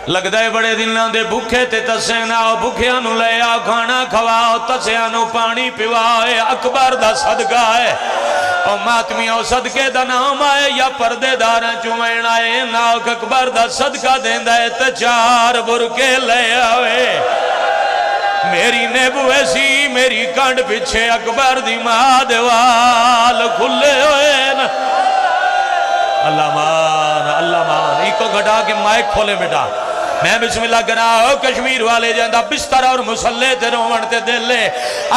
لگدا ہے بڑے دنوں دے بھوکے تے تسے نہ بھوکیاں نو لے آ کھانا کھواؤ تسیاں نو پانی پیوائے اکبر دا صدقہ ہے او ماتمیوں صدقے دا نام آئے یا پردے داراں چومین آئے ناک اکبر دا صدقہ دیندہ ہے تے 4 برکے لے آوے میری نیبو ایسی میری کانڈ پچھے اکبر دی ماں دیوال کھلے ہوئے نا اللہ مان ایک کو گھٹا کے مائک کھولے بیٹا میں بسم اللہ کہنا ہو کشمیر والے جاندہ بستر اور مسلح تے رومنتے دل لے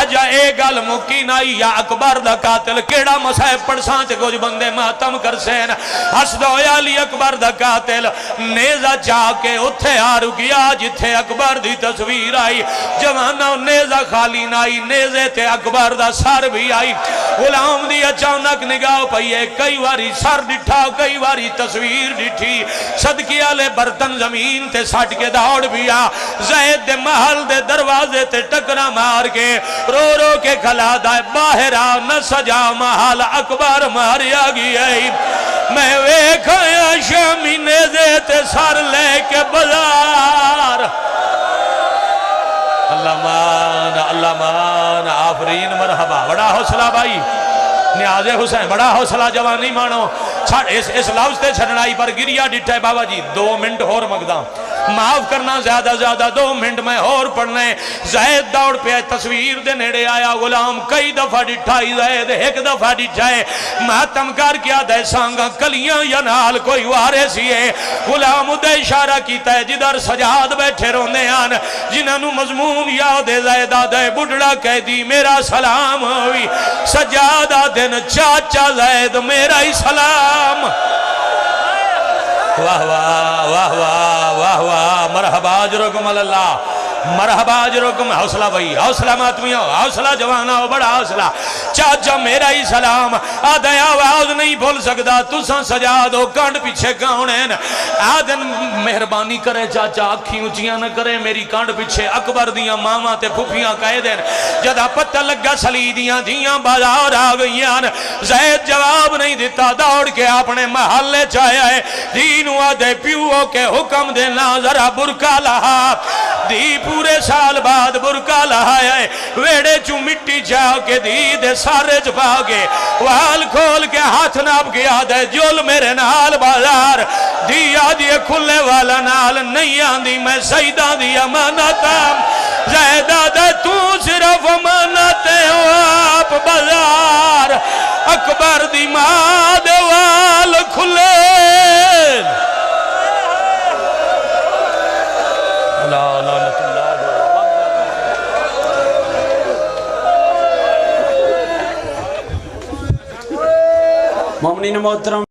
اجا اے گل مکی نائی یا اکبر دا قاتل کیڑا مسائب پڑسان تے کچھ بندے ماتم کر سین حسد ہویا لی اکبر دا قاتل نیزہ چاہ کے اتھے آرو کیا جتھے اکبر دی تصویر آئی جوانہ نیزہ خالی نائی نیزے تے اکبر دا سر بھی آئی غلام دی اچانک نگاہ پئیے کئی واری سر ڈٹھا کئی واری تصویر ڈٹھی صدقیہ لے برتن زمین تے سٹ کے دوڑ بھی آ زید دے محل دے دروازے تے ٹکرا مار کے رو رو کے کھلا دائے باہر آ نہ سجا محل اکبر ماریا گیا میں ویکھایا شامی نیزے تے سر لے کے بازار اللہ مان آفرین مرحبا بڑا حوصلہ بھائی نیاز حسین بڑا حوصلہ جوانی مانو اس لفظ تے چھڑنائی پر گریا ڈٹھے بابا جی 2 منٹ اور مقدام معاف کرنا زیادہ 2 منٹ میں اور پڑھنے زید دوڑ پہ تصویر دے نیڑے آیا غلام کئی دفعہ ڈٹھائی زید ایک دفعہ ڈٹھائے ماتم کر کیا دے سانگا کلیاں یا نال کوئی وارے سی ہے غلام دے اشارہ کیتا ہے جدر سجاد بیٹھے رونے آن جنہوں مضمون یاد زید آدھے بڑھڑا کہہ دی میرا سلام ہوئی سجاد آدھن چاچا زید میرا ہی سلام واہ واہ واہ واہ واہ واہ مرحبا اجرکم اللہ مرحبا اجرکم حوصلہ بھائی حوصلہ ماتمیوں حوصلہ جوانا ہو بڑا حوصلہ چاچا میرا ہی سلام آدھے آواز نہیں بھول سکتا تساں سجاد ہو کانڈ پیچھے گاؤنین آدھن مہربانی کرے چاچا آکھی اونچیاں نہ کرے میری کانڈ پیچھے اکبر دیاں ماما تے پھوپیاں کہے دین جدا پتہ لگا سلی دیاں دیاں بازار آ گئیاں زید جواب نہیں دیتا دوڑ کے اپنے محلے چاہیا ہے دینو آدھے پیو کے حکم دینا ذرا برکا لہا دی پورے سال بعد برکا لہایا ہے ویڑے چو مٹی جاؤ کے دی دے سارے جپا گے وال کھول کے ہاتھ ناب گیا دے جول میرے نال بازار دیا دیے کھلے والا نال نہیں آندی میں سیدہ دی امانتا زیدہ دے تو صرف امانتے ہو آپ بازار اکبر دی ماں دے وال کھلے مومنین محترم